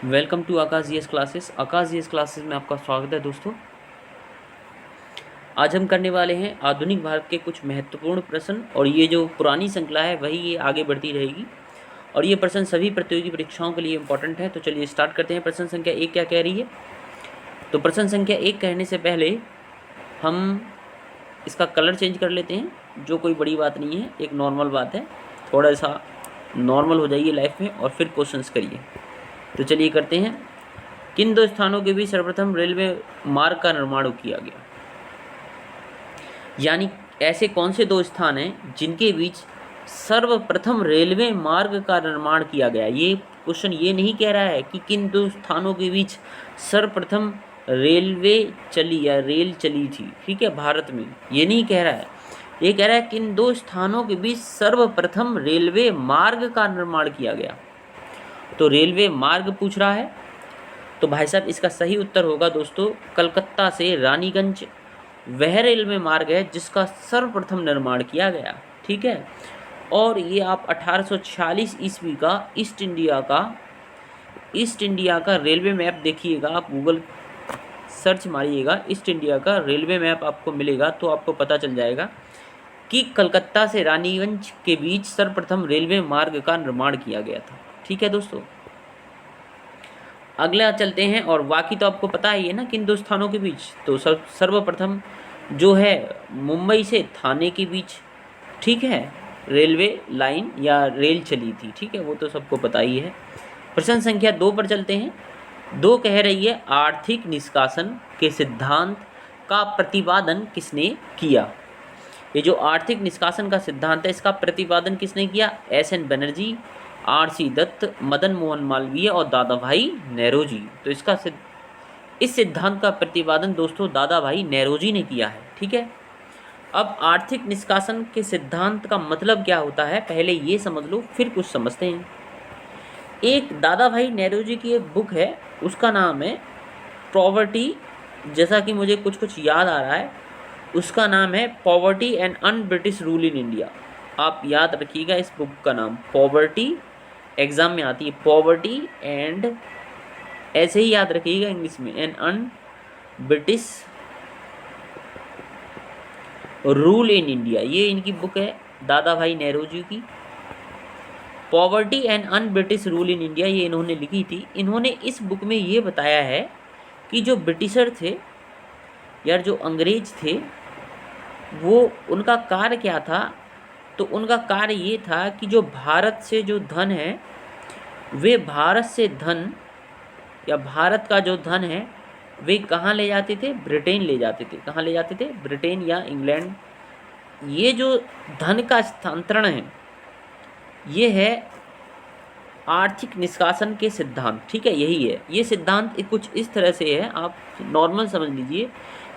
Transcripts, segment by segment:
Welcome to Aakash GS classes. Aakash GS classes में आपका स्वागत है दोस्तों। आज हम करने वाले हैं आधुनिक भारत के कुछ महत्वपूर्ण प्रश्न, और ये जो पुरानी श्रृंखला है वही ये आगे बढ़ती रहेगी, और ये प्रश्न सभी प्रतियोगी परीक्षाओं के लिए इम्पोर्टेंट है। तो चलिए स्टार्ट करते हैं। प्रश्न संख्या 1 क्या कह रही है? तो प्रश्न संख्या 1 कहने से पहले हम इसका कलर चेंज कर लेते हैं, जो कोई बड़ी बात नहीं है, एक नॉर्मल बात है। थोड़ा सा नॉर्मल हो जाइए लाइफ में और फिर क्वेश्चंस करिए। तो चलिए करते हैं। किन दो स्थानों के बीच सर्वप्रथम रेलवे मार्ग का निर्माण किया गया? यानी ऐसे कौन से दो स्थान हैं जिनके बीच सर्वप्रथम रेलवे मार्ग का निर्माण किया गया? ये क्वेश्चन ये नहीं कह रहा है कि किन दो स्थानों के बीच सर्वप्रथम रेलवे चली या रेल चली थी, ठीक है, भारत में, ये नहीं कह रहा है। ये कह रहा है किन दो स्थानों के बीच सर्वप्रथम रेलवे मार्ग का निर्माण किया गया। तो रेलवे मार्ग पूछ रहा है, तो भाई साहब इसका सही उत्तर होगा दोस्तों कलकत्ता से रानीगंज वह रेलवे मार्ग है जिसका सर्वप्रथम निर्माण किया गया, ठीक है। और ये आप 1846 ईस्वी का ईस्ट इंडिया का रेलवे मैप देखिएगा, आप गूगल सर्च मारिएगा, ईस्ट इंडिया का रेलवे मैप आपको मिलेगा, तो आपको पता चल जाएगा कि कलकत्ता से रानीगंज के बीच सर्वप्रथम रेलवे मार्ग का निर्माण किया गया था, ठीक है दोस्तों। अगला चलते हैं, और बाकी तो आपको पता ही है ना किन दो स्थानों के बीच। तो सर्वप्रथम जो है मुंबई से थाने के बीच, ठीक है, रेलवे लाइन या रेल चली थी, ठीक है, वो तो सबको पता ही है। प्रश्न संख्या 2 पर चलते हैं। 2 कह रही है आर्थिक निष्कासन के सिद्धांत का प्रतिपादन किसने किया? ये जो आर्थिक निष्कासन का सिद्धांत है इसका प्रतिपादन किसने किया? एस.एन. बनर्जी, आर.सी. दत्त, मदन मोहन मालवीय और दादा भाई नेरोजी। तो इस सिद्धांत का प्रतिपादन दोस्तों दादा भाई नेरोजी ने किया है, ठीक है। अब आर्थिक निष्कासन के सिद्धांत का मतलब क्या होता है पहले ये समझ लो, फिर कुछ समझते हैं। एक दादा भाई नेरोजी की एक बुक है, उसका नाम है पॉवर्टी, जैसा कि मुझे कुछ याद आ रहा है, उसका नाम है poverty and un British rule in India. आप याद रखिएगा इस बुक का नाम, पॉवर्टी, एग्जाम में आती है पॉवर्टी एंड, ऐसे ही याद रखिएगा इंग्लिश में, and un British rule in India. ये इनकी बुक है दादा भाई नेहरू की, poverty and un British rule in India, ये इन्होंने लिखी थी। इन्होंने इस बुक में ये बताया है कि जो ब्रिटिशर थे यार, जो अंग्रेज थे, वो उनका कार्य क्या था? तो उनका कार्य ये था कि जो भारत से जो धन है, वे भारत से धन या भारत का जो धन है वे कहाँ ले जाते थे? ब्रिटेन ले जाते थे। कहाँ ले जाते थे? ब्रिटेन या इंग्लैंड। ये जो धन का स्थानांतरण है ये है आर्थिक निष्कासन के सिद्धांत, ठीक है, यही है। ये सिद्धांत कुछ इस तरह से है, आप नॉर्मल समझ लीजिए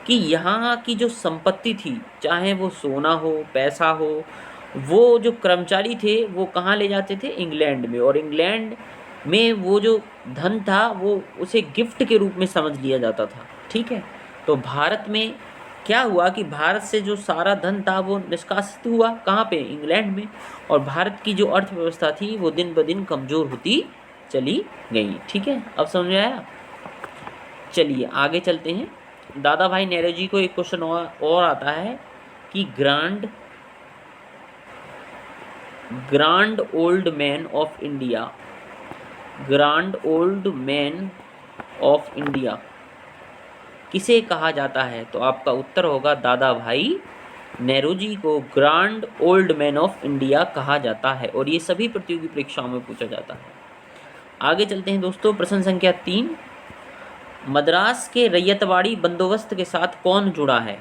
कि यहाँ की जो संपत्ति थी, चाहे वो सोना हो, पैसा हो, वो जो कर्मचारी थे वो कहाँ ले जाते थे? इंग्लैंड में। और इंग्लैंड में वो जो धन था वो उसे गिफ्ट के रूप में समझ लिया जाता था, ठीक है। तो भारत में क्या हुआ कि भारत से जो सारा धन था वो निष्कासित हुआ, कहाँ पे? इंग्लैंड में। और भारत की जो अर्थव्यवस्था थी वो दिन ब दिन कमज़ोर होती चली गई, ठीक है। अब समझ में आया? चलिए आगे चलते हैं। दादा भाई नेहरू को एक क्वेश्चन और आता है कि grand old man of India, grand old man of India किसे कहा जाता है? तो आपका उत्तर होगा दादा भाई नेहरू जी को grand old man of India कहा जाता है, और ये सभी प्रतियोगी परीक्षाओं में पूछा जाता है। आगे चलते हैं दोस्तों। प्रश्न संख्या 3, मद्रास के रैयतवाड़ी बंदोबस्त के साथ कौन जुड़ा है?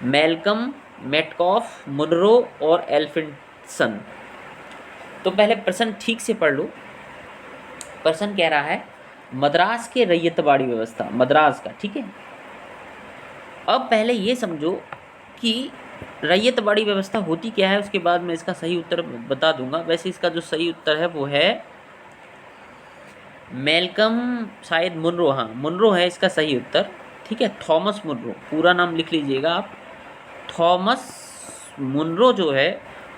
मैल्कम, मेटकॉफ, मुनरो और एल्फिंसन। तो पहले प्रश्न ठीक से पढ़ लो। प्रश्न कह रहा है मद्रास के रैयतवाड़ी व्यवस्था, मद्रास का, ठीक है। अब पहले ये समझो कि रैयतवाड़ी व्यवस्था होती क्या है, उसके बाद मैं इसका सही उत्तर बता दूंगा। वैसे इसका जो सही उत्तर है वो है मैल्कम, शायद मुनरो, हाँ मुनरो है इसका सही उत्तर, ठीक है। थॉमस मुनरो, पूरा नाम लिख लीजिएगा आप। थॉमस मुनरो जो है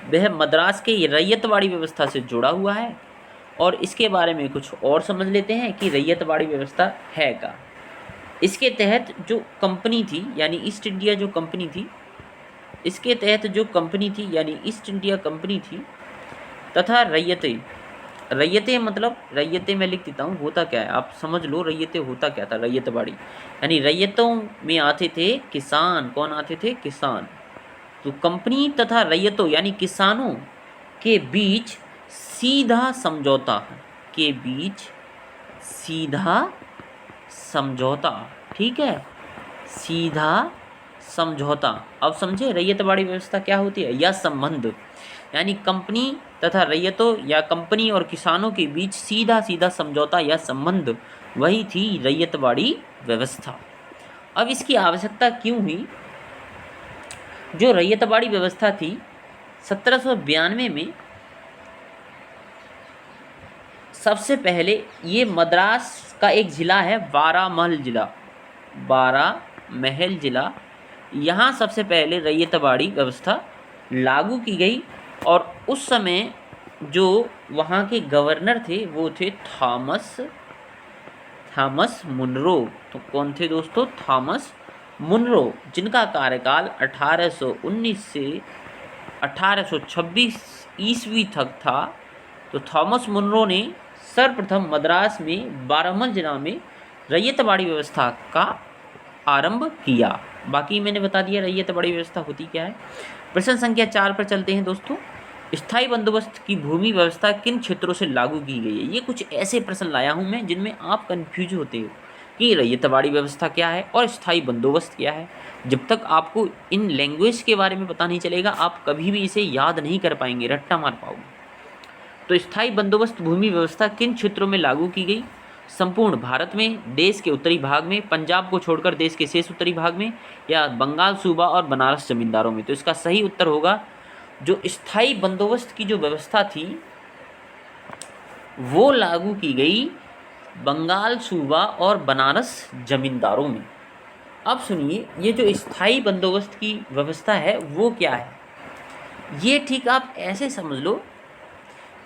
वह मद्रास के रैयतवाड़ी व्यवस्था से जुड़ा हुआ है, और इसके बारे में कुछ और समझ लेते हैं कि रैयतवाड़ी व्यवस्था है क्या। इसके तहत जो कंपनी थी यानी ईस्ट इंडिया जो कंपनी थी, इसके तहत जो कंपनी थी यानी ईस्ट इंडिया कंपनी थी तथा रैयतें, रैयतें मतलब रैयतें मैं लिख देता हूँ, होता क्या है आप समझ लो। रैयतें होता क्या था, रैयतवाड़ी यानी रैयतों में आते थे किसान। कौन आते थे, किसान। तो कंपनी तथा रैयतों यानी किसानों के बीच सीधा समझौता, के बीच सीधा समझौता, ठीक है, सीधा समझौता। अब समझे रैयतवाड़ी व्यवस्था क्या होती है, या संबंध यानी कंपनी तथा रैयतों या कंपनी और किसानों के बीच सीधा सीधा समझौता या संबंध, वही थी रैयतवाड़ी व्यवस्था। अब इसकी आवश्यकता क्यों हुई। जो रैयतवाड़ी व्यवस्था थी 1792 में सबसे पहले ये मद्रास का एक ज़िला है बारामहल ज़िला, बारामहल ज़िला, यहाँ सबसे पहले रैयतवाड़ी व्यवस्था लागू की गई। और उस समय जो वहाँ के गवर्नर थे वो थे थॉमस मुनरो। तो कौन थे दोस्तों, थॉमस मुनरो, जिनका कार्यकाल 1819 से 1826 ईस्वी तक था। तो थॉमस मुनरो ने सर्वप्रथम मद्रास में बारामहल जिला में रैयतवाड़ी व्यवस्था का आरंभ किया। बाकी मैंने बता दिया रैयतवाड़ी व्यवस्था होती क्या है। प्रश्न संख्या 4 पर चलते हैं दोस्तों। स्थायी बंदोबस्त की भूमि व्यवस्था किन क्षेत्रों से लागू की गई है। ये कुछ ऐसे प्रश्न लाया हूँ मैं जिनमें आप कन्फ्यूज होते हो कि रैयतवाड़ी व्यवस्था क्या है और स्थायी बंदोबस्त क्या है। जब तक आपको इन लैंग्वेज के बारे में पता नहीं चलेगा आप कभी भी इसे याद नहीं कर पाएंगे, रट्टा मार पाओगे। तो स्थायी बंदोबस्त भूमि व्यवस्था किन क्षेत्रों में लागू की गई। संपूर्ण भारत में, देश के उत्तरी भाग में, पंजाब को छोड़कर देश के शेष उत्तरी भाग में, या बंगाल सूबा और बनारस जमींदारों में। तो इसका सही उत्तर होगा जो स्थायी बंदोबस्त की जो व्यवस्था थी वो लागू की गई बंगाल सूबा और बनारस जमींदारों में। अब सुनिए ये जो स्थायी बंदोबस्त की व्यवस्था है वो क्या है। ये ठीक आप ऐसे समझ लो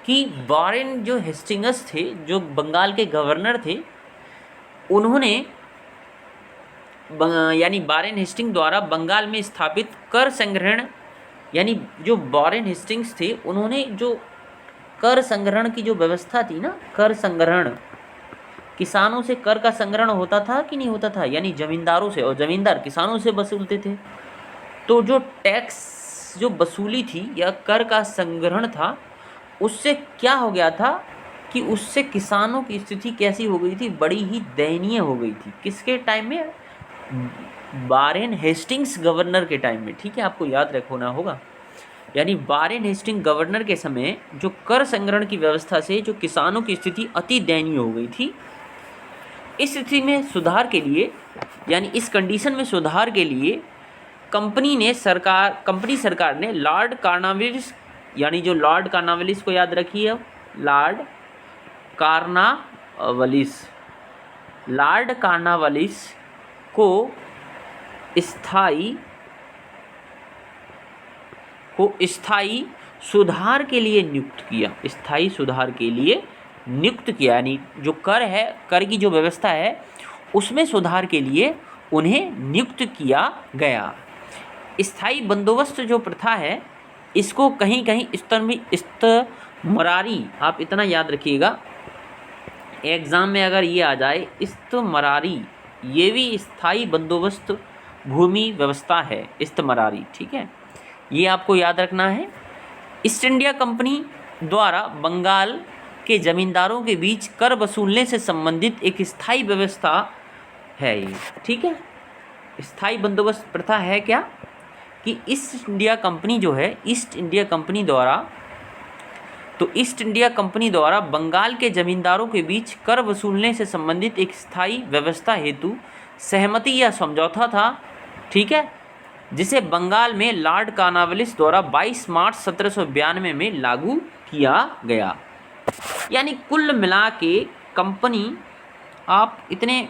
कि वारेन जो हेस्टिंग्स थे जो बंगाल के गवर्नर थे, उन्होंने यानी वारेन हेस्टिंग द्वारा बंगाल में स्थापित कर संग्रहण, यानी जो वारेन हेस्टिंग्स थे उन्होंने जो कर संग्रहण की जो व्यवस्था थी ना, कर संग्रहण, किसानों से कर का संग्रहण होता था कि नहीं होता था, यानी जमींदारों से, और जमींदार किसानों से वसूलते थे। तो जो टैक्स जो वसूली थी या कर का संग्रहण था उससे क्या हो गया था कि उससे किसानों की स्थिति कैसी हो गई थी, बड़ी ही दयनीय हो गई थी। किसके टाइम में, वारेन हेस्टिंग्स गवर्नर के टाइम में, ठीक है, आपको याद रखना होगा। यानी वारेन हेस्टिंग गवर्नर के समय जो कर संग्रहण की व्यवस्था से जो किसानों की स्थिति अति दयनीय हो गई थी। इस स्थिति में सुधार के लिए, यानी इस कंडीशन में सुधार के लिए कंपनी सरकार ने लॉर्ड कॉर्नवालिस, यानी जो लॉर्ड कॉर्नवालिस को याद रखिए, लॉर्ड कॉर्नवालिस को स्थायी सुधार के लिए नियुक्त किया, स्थायी सुधार के लिए नियुक्त किया। यानी जो कर है, कर की जो व्यवस्था है उसमें सुधार के लिए उन्हें नियुक्त किया गया। स्थायी बंदोबस्त जो प्रथा है इसको कहीं कहीं इस्तमरारी, आप इतना याद रखिएगा एग्ज़ाम में अगर ये आ जाए इस्तमरारी, ये भी स्थायी बंदोबस्त भूमि व्यवस्था है, इस्तमरारी, ठीक है, ये आपको याद रखना है। ईस्ट इंडिया कंपनी द्वारा बंगाल के जमींदारों के बीच कर वसूलने से संबंधित एक स्थायी व्यवस्था है ये, ठीक है। स्थायी बंदोबस्त प्रथा है क्या कि ईस्ट इंडिया कंपनी जो है, ईस्ट इंडिया कंपनी द्वारा, तो ईस्ट इंडिया कंपनी द्वारा बंगाल के जमींदारों के बीच कर वसूलने से संबंधित एक स्थायी व्यवस्था हेतु सहमति या समझौता था, ठीक है, जिसे बंगाल में लॉर्ड कॉर्नवालिस द्वारा 22 मार्च 1792 में लागू किया गया। यानी कुल मिला के कंपनी, आप इतने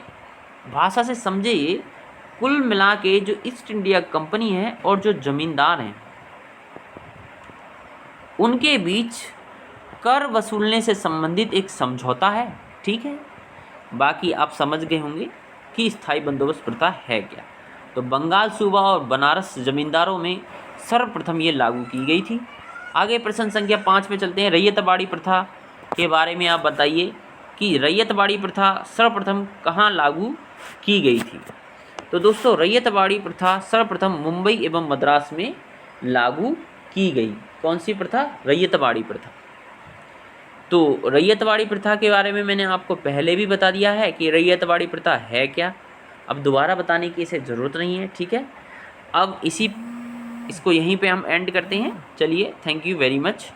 भाषा से समझिए, कुल मिला के जो ईस्ट इंडिया कंपनी है और जो जमींदार हैं उनके बीच कर वसूलने से संबंधित एक समझौता है। ठीक है, बाकी आप समझ गए होंगे कि स्थायी बंदोबस्त प्रथा है क्या। तो बंगाल सूबा और बनारस जमींदारों में सर्वप्रथम ये लागू की गई थी। आगे प्रश्न संख्या 5 पे चलते हैं। रैयतबाड़ी प्रथा के बारे में आप बताइए कि रैयतबाड़ी प्रथा सर्वप्रथम कहाँ लागू की गई थी। तो दोस्तों, रैयतबाड़ी प्रथा सर्वप्रथम मुंबई एवं मद्रास में लागू की गई। कौन सी प्रथा? रैयतबाड़ी प्रथा। तो रैयतबाड़ी प्रथा के बारे में मैंने आपको पहले भी बता दिया है कि रैयतबाड़ी प्रथा है क्या। अब दोबारा बताने की इसे ज़रूरत नहीं है। ठीक है, अब इसको यहीं पे हम एंड करते हैं। चलिए, थैंक यू वेरी मच।